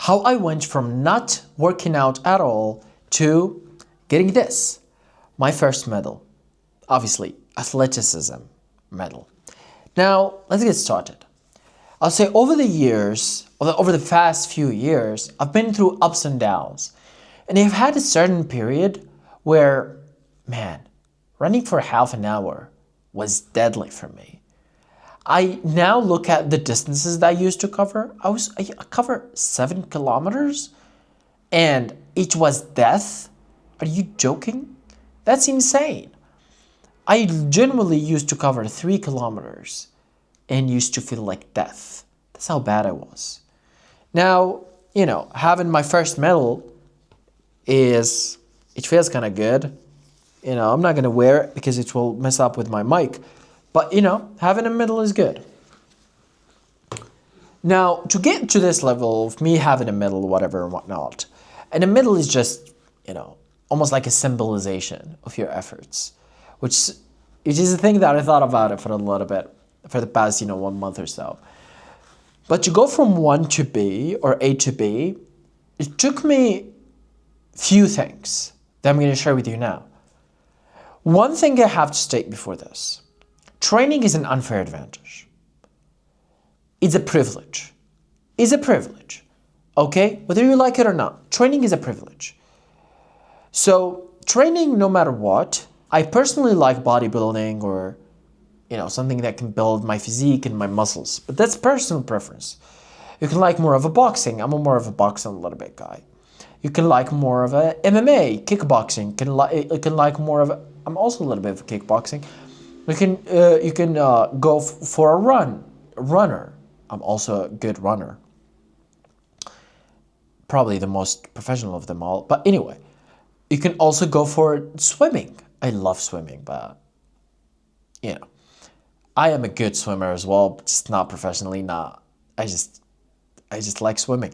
how I went from not working out at all to getting this, my first medal. Obviously, athleticism medal. Now, let's get started. I'll say over the years, over the past few years, I've been through ups and downs. And I've had a certain period where, man, running for half an hour was deadly for me. I now look at the distances that I used to cover. I covered 7 kilometers and it was death. Are you joking? That's insane. I genuinely used to cover 3 kilometers and used to feel like death. That's how bad I was. Now, having my first medal it feels kind of good. I'm not going to wear it because it will mess up with my mic. But, having a medal is good. Now, to get to this level of me having a medal, whatever and whatnot, and a medal is just, almost like a symbolization of your efforts, which is a thing that I thought about it for a little bit, for the past, 1 month or so. But to go from 1 to B, or A to B, it took me few things that I'm going to share with you now. One thing I have to state before this. Training is an unfair advantage. It's a privilege. It's a privilege. Okay? Whether you like it or not, training is a privilege. So, training no matter what, I personally like bodybuilding or, something that can build my physique and my muscles. But that's personal preference. You can like more of a boxing. I'm more of a boxing a little bit guy. You can like more of a MMA, kickboxing. You can like more of a, I'm also a little bit of a kickboxing. You can go for a runner. I'm also a good runner. Probably the most professional of them all. But anyway, you can also go for swimming. I love swimming, but I am a good swimmer as well, just not professionally. I just like swimming.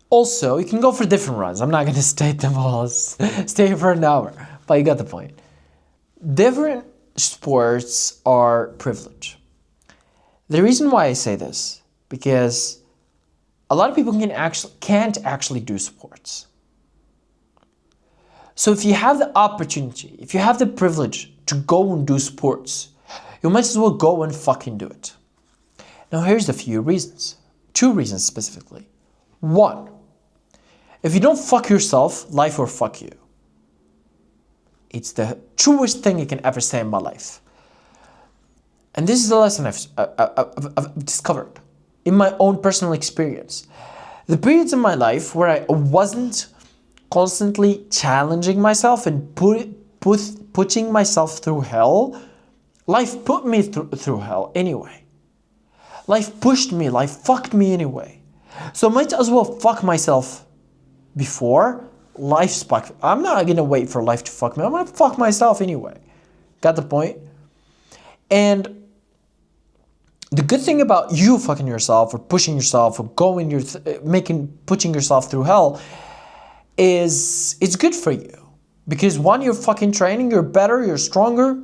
Also, you can go for different runs. I'm not going to state them all. Stay here for an hour, but you got the point. Different sports are privilege. The reason why I say this, because a lot of people can't actually do sports. So if you have the opportunity, if you have the privilege to go and do sports, you might as well go and fucking do it. Now here's a few reasons. 2 reasons specifically. 1, if you don't fuck yourself, life will fuck you. It's the truest thing I can ever say in my life. And this is the lesson I've discovered in my own personal experience. The periods in my life where I wasn't constantly challenging myself and putting myself through hell, life put me through hell anyway. Life pushed me, life fucked me anyway. So I might as well fuck myself before life's fuck. I'm not gonna wait for life to fuck me. I'm gonna fuck myself anyway. Got the point? And the good thing about you fucking yourself or pushing yourself or putting yourself through hell is it's good for you. Because 1, you're fucking training, you're better, you're stronger,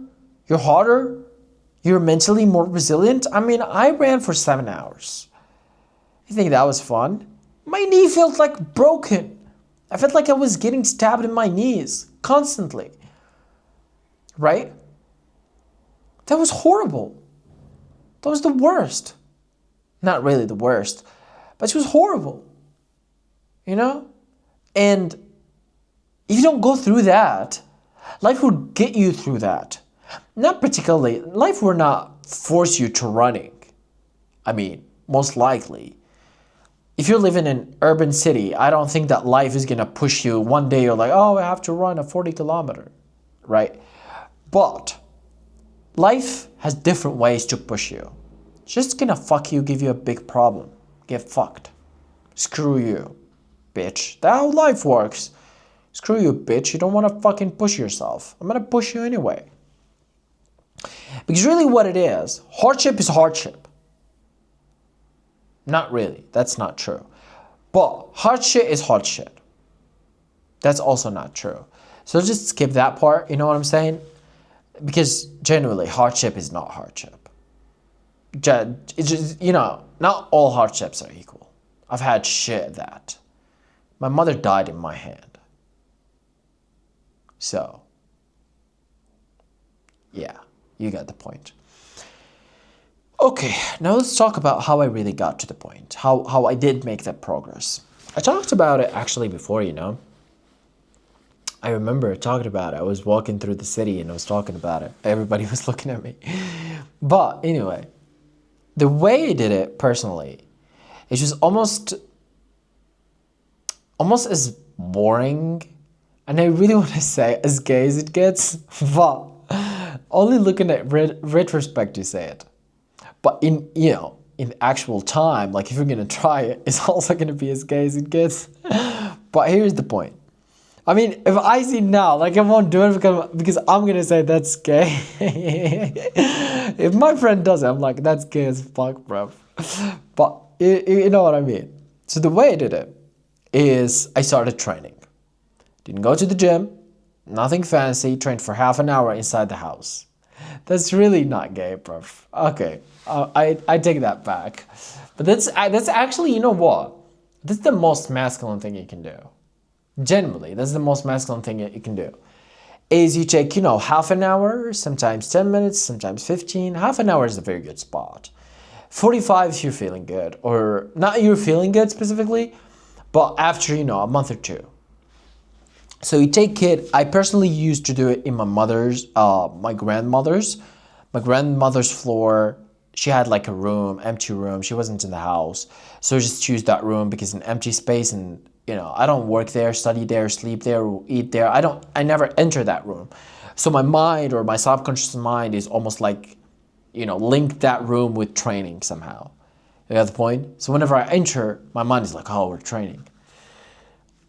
you're harder, you're mentally more resilient. I mean, I ran for 7 hours. I think that was fun. My knee felt like broken. I felt like I was getting stabbed in my knees constantly. Right? That was horrible. That was the worst. Not really the worst, but it was horrible. And if you don't go through that, life will get you through that. Not particularly, life will not force you to running. I mean, most likely. If you're living in an urban city, I don't think that life is going to push you. One day you're like, oh, I have to run a 40 kilometer, right? But life has different ways to push you. It's just going to fuck you, give you a big problem. Get fucked. Screw you, bitch. That's how life works. Screw you, bitch. You don't want to fucking push yourself. I'm going to push you anyway. Because really what it is, hardship is hardship. Not really. That's not true. But hard shit is hard shit. That's also not true. So just skip that part, you know what I'm saying? Because generally, hardship is not hardship. It's just, not all hardships are equal. I've had shit that. My mother died in my hand. So, yeah, you get the point. Okay, now let's talk about how I really got to the point, how I did make that progress. I talked about it actually before, you know. I remember talking about it. I was walking through the city and I was talking about it. Everybody was looking at me. But anyway, the way I did it personally, it's just almost as boring, and I really want to say as gay as it gets, but only looking at retrospect to say it. But in actual time, like if you're gonna try it, it's also gonna be as gay as it gets. But here's the point. I mean, if I see now, like I won't do it because I'm gonna say that's gay. If my friend does it, I'm like, that's gay as fuck, bro. But you know what I mean. So the way I did it is I started training. Didn't go to the gym, nothing fancy, trained for half an hour inside the house. That's really not gay, bro. Okay, I take that back. But that's actually, you know what? That's the most masculine thing you can do. Generally, that's the most masculine thing you can do. Is you take, half an hour, sometimes 10 minutes, sometimes 15. Half an hour is a very good spot. 45 if you're feeling good, or not you're feeling good specifically, but after, a month or two. So you take it, I personally used to do it in my grandmother's floor. She had like a room, empty room. She wasn't in the house. So I just choose that room because an empty space, and I don't work there, study there, sleep there, eat there. I never enter that room. So my mind or my subconscious mind is almost like, link that room with training somehow. You got the point? So whenever I enter, my mind is like, oh, we're training.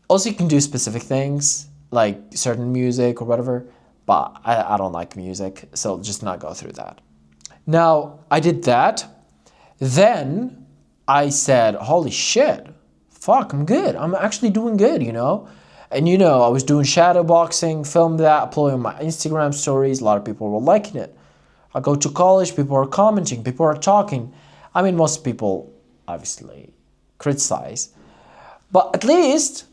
Also, you can do specific things, like certain music or whatever, but I don't like music, so just not go through that. Now, I did that. Then I said, holy shit, fuck, I'm good. I'm actually doing good, And, I was doing shadow boxing, filmed that, uploading my Instagram stories. A lot of people were liking it. I go to college, people are commenting, people are talking. I mean, most people obviously criticize, but at least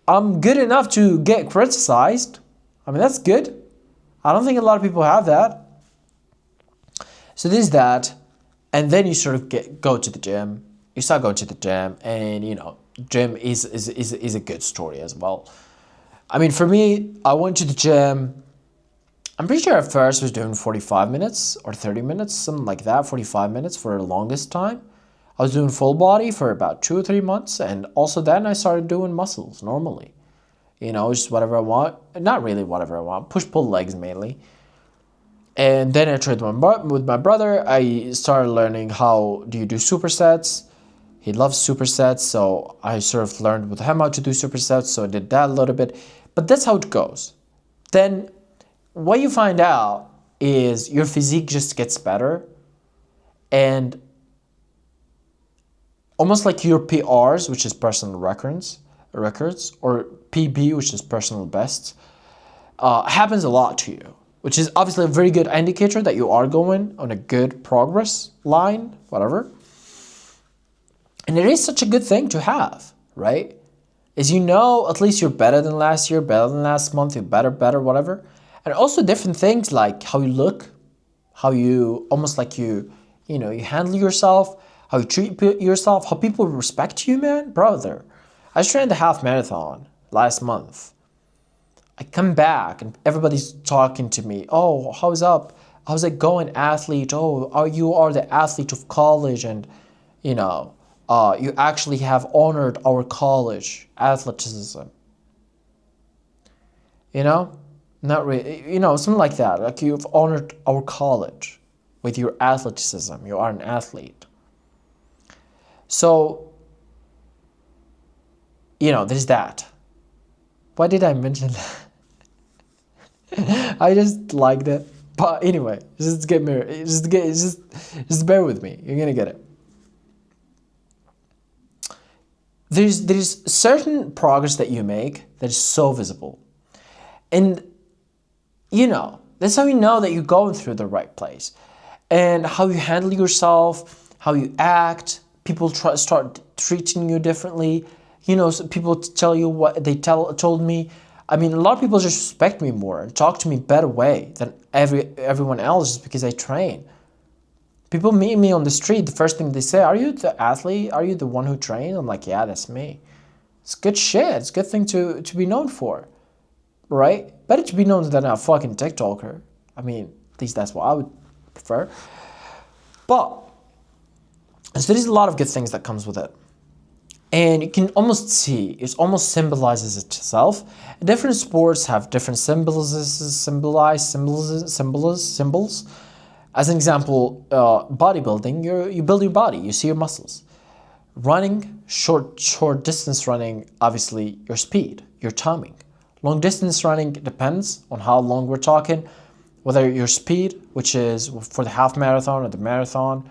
I'm good enough to get criticized. I mean, that's good. I don't think a lot of people have that. So there's that. And then you sort of go to the gym. You start going to the gym, and gym is a good story as well. I mean, for me, I went to the gym. I'm pretty sure at first I was doing 45 minutes or 30 minutes, something like that, 45 minutes for the longest time. I was doing full body for about 2 or 3 months, and also then I started doing muscles normally. Just whatever I want. Not really whatever I want. Push-pull legs mainly. And then I trained with my brother. I started learning how do you do supersets. He loves supersets, so I sort of learned with him how to do supersets, so I did that a little bit. But that's how it goes. Then what you find out is your physique just gets better, and almost like your PRs, which is personal records, or PB, which is personal best, happens a lot to you, which is obviously a very good indicator that you are going on a good progress line, whatever. And it is such a good thing to have, right? As at least you're better than last year, better than last month, you're better, whatever. And also different things like how you look, how you, almost like you handle yourself, how you treat yourself, how people respect you, man. Brother, I just ran the half marathon last month. I come back and everybody's talking to me. Oh, how's it going, athlete? Oh, you are the athlete of college, and you actually have honored our college athleticism. Not really, something like that. Like you've honored our college with your athleticism. You are an athlete. So, there's that. Why did I mention that? I just liked it. But anyway, just bear with me. You're gonna get it. There's certain progress that you make that is so visible, and that's how you know that you're going through the right place, and how you handle yourself, how you act. People start treating you differently. People tell you what they told me. I mean, a lot of people just respect me more and talk to me better way than everyone else just because I train. People meet me on the street, the first thing they say, "Are you the athlete? Are you the one who trained?" I'm like, "Yeah, that's me." It's good shit. It's a good thing to be known for, right? Better to be known than a fucking TikToker. I mean, at least that's what I would prefer. But so there's a lot of good things that comes with it. And you can almost see, it almost symbolizes itself. Different sports have different symbols. As an example, bodybuilding, you build your body, you see your muscles. Running, short distance running, obviously your speed, your timing. Long distance running depends on how long we're talking, whether your speed, which is for the half marathon or the marathon,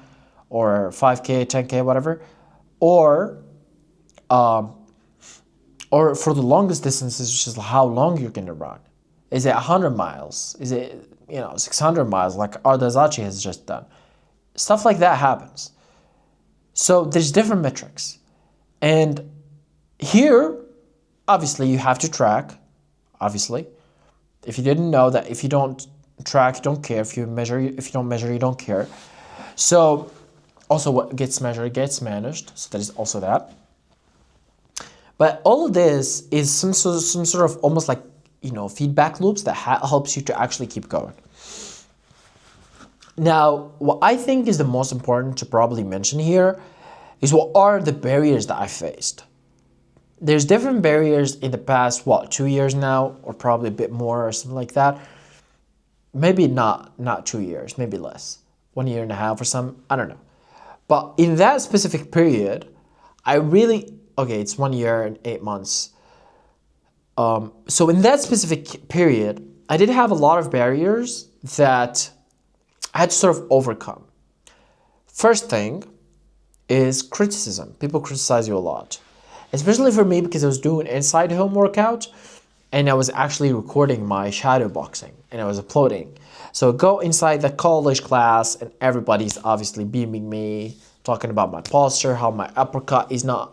or 5K, 10K, whatever, or for the longest distances, which is how long you're going to run. Is it 100 miles? Is it 600 miles like Ardazachi has just done? Stuff like that happens. So there's different metrics. And here, obviously, you have to track, obviously. If you didn't know that, if you don't track, you don't care. If you don't measure, you don't care. So also what gets measured gets managed. So there's also that. But all of this is some sort of almost like, feedback loops that helps you to actually keep going. Now, what I think is the most important to probably mention here is what are the barriers that I faced. There's different barriers in the past, 2 years now, or probably a bit more or something like that. Maybe not 2 years, maybe less. 1 year and a half or something, I don't know. But in that specific period, it's 1 year and 8 months. So in that specific period, I did have a lot of barriers that I had to sort of overcome. First thing is criticism. People criticize you a lot. Especially for me because I was doing inside home workout and I was actually recording my shadow boxing and I was uploading. So go inside the college class and everybody's obviously beaming me, talking about my posture, how my uppercut is not,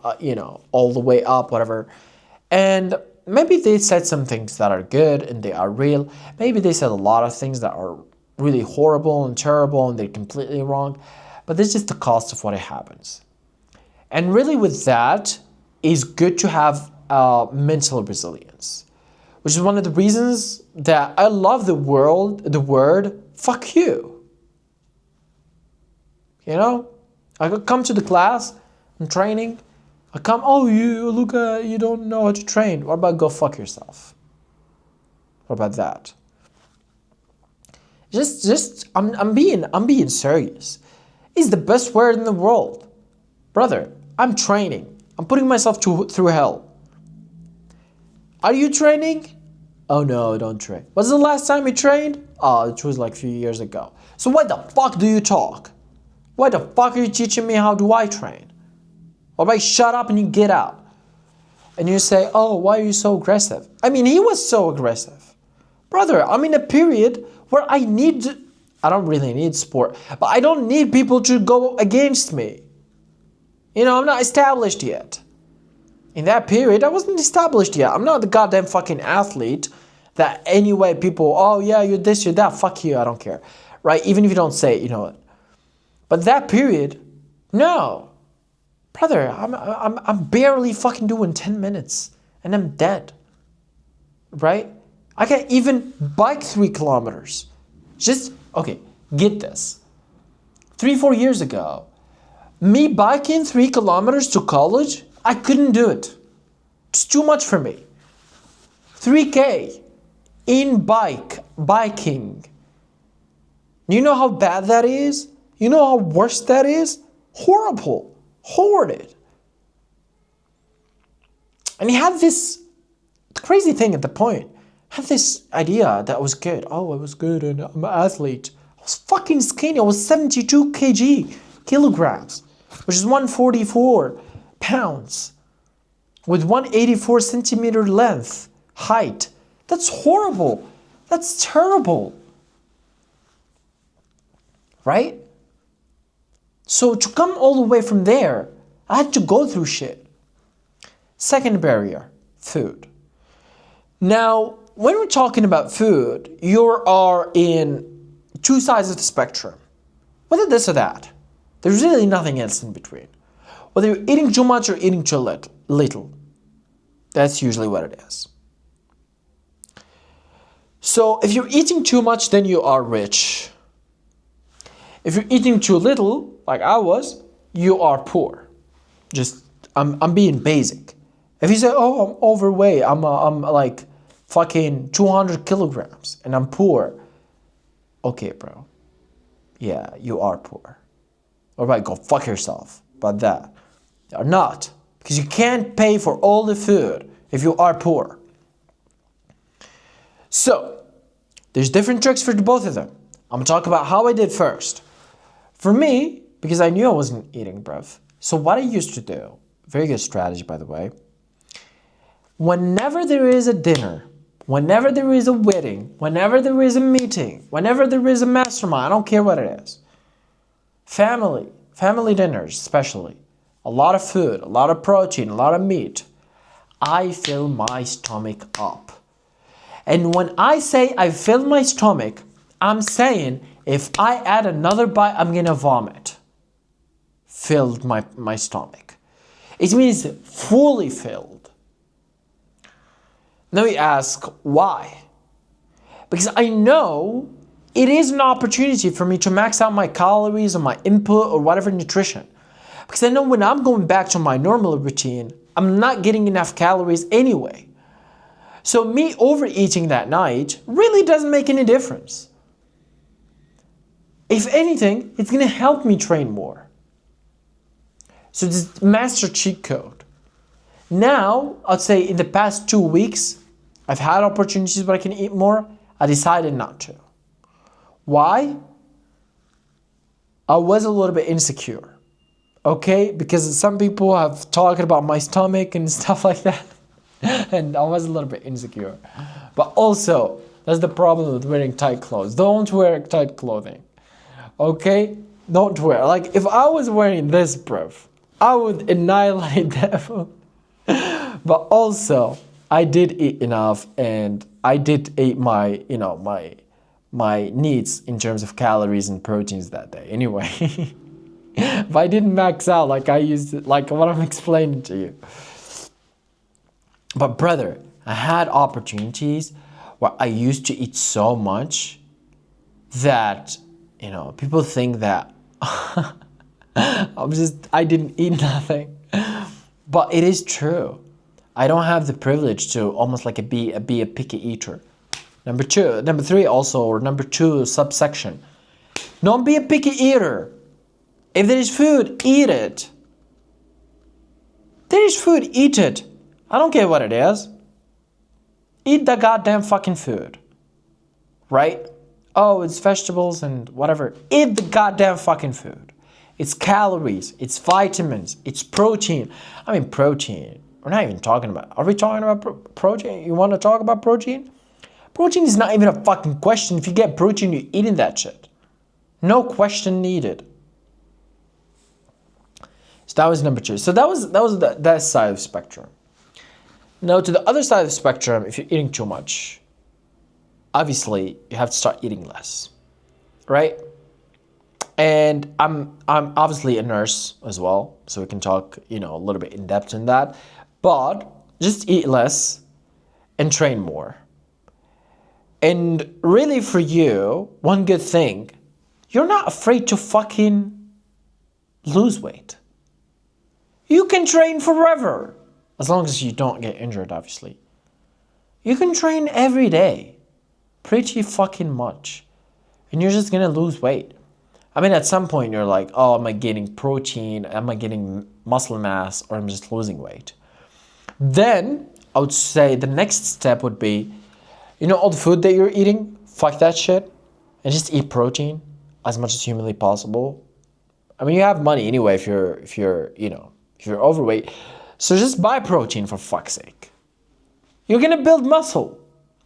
all the way up, whatever. And maybe they said some things that are good and they are real. Maybe they said a lot of things that are really horrible and terrible and they're completely wrong. But this is just the cost of what it happens. And really with that, it's good to have mental resilience, which is one of the reasons that I love the word fuck you. I could come to the class, I'm training, Luca, you don't know how to train. What about go fuck yourself? What about that? I'm being serious. It's the best word in the world. Brother, I'm training. I'm putting myself through hell. Are you training? Oh no, don't train. What's the last time you trained? Oh, it was like a few years ago. So why the fuck do you talk? Why the fuck are you teaching me how do I train? Or about shut up and you get out? And you say, oh, why are you so aggressive? I mean, he was so aggressive. Brother, I'm in a period where I don't really need sport, but I don't need people to go against me. I'm not established yet. In that period, I wasn't established yet. I'm not the goddamn fucking athlete that anyway people, oh yeah, you're this, you're that, fuck you, I don't care. Right? Even if you don't say it, you know it. But that period, no. Brother, I'm barely fucking doing 10 minutes and I'm dead. Right? I can't even bike 3 kilometers. Get this. 3-4 years ago, me biking 3 kilometers to college, I couldn't do it. It's too much for me. 3K in biking. You know how bad that is? You know how worse that is? Horrible. Horrid. And he had this crazy thing at the point. Had this idea that was good. Oh, I was good and I'm an athlete. I was fucking skinny. I was 72 kilograms, which is 144 pounds with 184 centimeter length, height. That's horrible. That's terrible. Right? So to come all the way from there, I had to go through shit. Second barrier, food. Now, when we're talking about food, you are in two sides of the spectrum. Whether this or that. There's really nothing else in between. Whether you're eating too much or eating too little. That's usually what it is. So if you're eating too much, then you are rich. If you're eating too little, like I was, you are poor. I'm being basic. If you say, oh, I'm overweight, I'm like fucking 200 kilograms and I'm poor. Okay, bro. Yeah, you are poor. All right, go fuck yourself about that. You're not. Because you can't pay for all the food if you are poor. So, there's different tricks for both of them. I'm going to talk about how I did first. For me, because I knew I wasn't eating, bruv. So what I used to do, very good strategy by the way, whenever there is a dinner, whenever there is a wedding, whenever there is a meeting, whenever there is a mastermind, I don't care what it is. Family dinners especially, a lot of food, a lot of protein, a lot of meat. I fill my stomach up. And when I say I fill my stomach, I'm saying if I add another bite, I'm gonna vomit. Filled my stomach. It means fully filled. Now we ask why? Because I know it is an opportunity for me to max out my calories or my input or whatever nutrition. Because I know when I'm going back to my normal routine, I'm not getting enough calories anyway. So me overeating that night really doesn't make any difference. If anything, it's going to help me train more. So this master cheat code. Now, I'd say in the past 2 weeks, I've had opportunities where I can eat more. I decided not to. Why? I was a little bit insecure. Okay? Because some people have talked about my stomach and stuff like that. And I was a little bit insecure. But also, that's the problem with wearing tight clothes. Don't wear tight clothing. Okay? Don't wear. Like, if I was wearing this, bro, I would annihilate them. But also, I did eat enough and I did eat my, my needs in terms of calories and proteins that day. Anyway. But I didn't max out like I used to, like what I'm explaining to you. But brother, I had opportunities where I used to eat so much that, people think that I didn't eat nothing. But it is true. I don't have the privilege to almost like be a picky eater. Number 3 also, or number 2 subsection. Don't be a picky eater. If there is food, eat it. There is food, eat it. I don't care what it is. Eat the goddamn fucking food. Right? Oh, it's vegetables and whatever. Eat the goddamn fucking food. It's calories, it's vitamins, it's protein. I mean, protein. We're not even talking about... Are we talking about protein? You want to talk about protein? Protein is not even a fucking question. If you get protein, you're eating that shit. No question needed. So that was number 2. So that was that side of the spectrum. Now to the other side of the spectrum, if you're eating too much, obviously you have to start eating less, right? And I'm obviously a nurse as well, so we can talk, a little bit in depth in that. But just eat less and train more. And really for you, one good thing, you're not afraid to fucking lose weight. You can train forever. As long as you don't get injured, obviously. You can train every day. Pretty fucking much. And you're just gonna lose weight. I mean, at some point you're like, oh, am I getting protein? Am I getting muscle mass? Or am I just losing weight? Then, I would say the next step would be, all the food that you're eating, fuck that shit. And just eat protein as much as humanly possible. I mean, you have money anyway if you're overweight. So just buy protein for fuck's sake. You're gonna build muscle.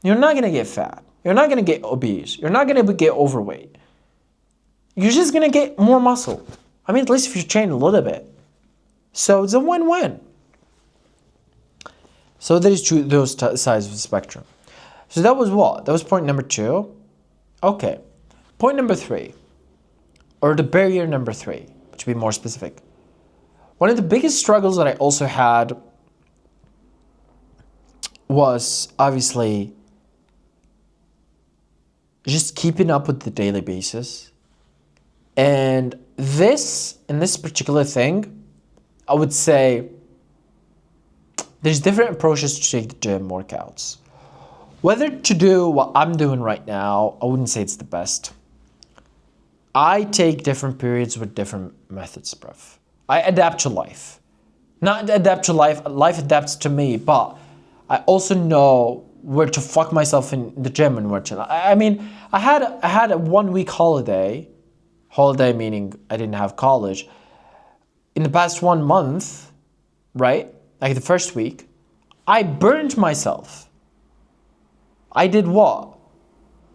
You're not gonna get fat. You're not gonna get obese. You're not gonna get overweight. You're just gonna get more muscle. I mean, at least if you train a little bit. So it's a win-win. So there is those sides of the spectrum. So that was what? That was point number 2. Okay. Point number 3, or the barrier number 3, to be more specific. One of the biggest struggles that I also had was obviously just keeping up with the daily basis. And in this particular thing, I would say there's different approaches to take the gym workouts. Whether to do what I'm doing right now, I wouldn't say it's the best. I take different periods with different methods, bruv. I adapt to life. Not adapt to life, life adapts to me, but I also know where to fuck myself in the gym and where to. I mean, I had a 1 week holiday meaning I didn't have college. In the past 1 month, right? Like the first week, I burned myself. I did what?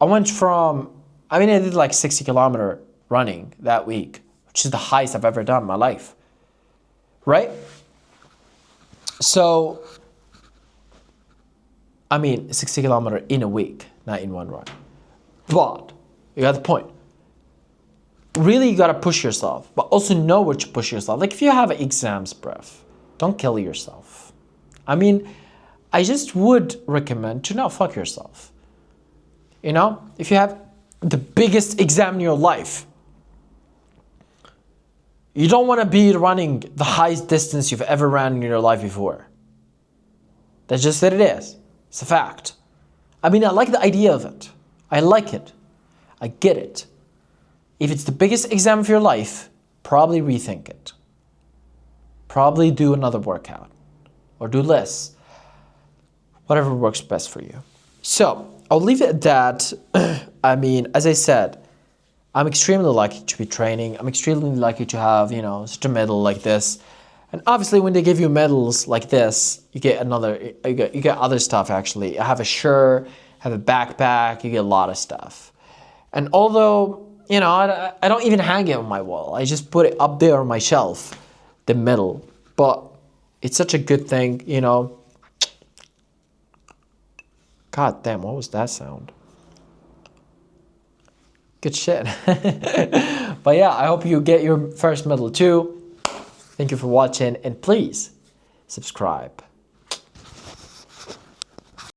I did like 60-kilometer running that week, which is the highest I've ever done in my life. Right? So, 60-kilometer in a week, not in one run. But, you got the point. Really, you gotta push yourself, but also know where to push yourself. Like if you have exams, bruv, don't kill yourself. I just would recommend to not fuck yourself. You know, if you have the biggest exam in your life, you don't want to be running the highest distance you've ever ran in your life before. That's just what it is. It's a fact. I like the idea of it. I like it. I get it. If it's the biggest exam of your life, probably rethink it. Probably do another workout or do less. Whatever works best for you. So, I'll leave it at that. As I said, I'm extremely lucky to be training. I'm extremely lucky to have, such a medal like this. And obviously when they give you medals like this, you get other stuff actually. I have a shirt, have a backpack, you get a lot of stuff. And although, I don't even hang it on my wall. I just put it up there on my shelf, the medal. But it's such a good thing, God damn, what was that sound? Good shit. But yeah, I hope you get your first medal too. Thank you for watching and please subscribe.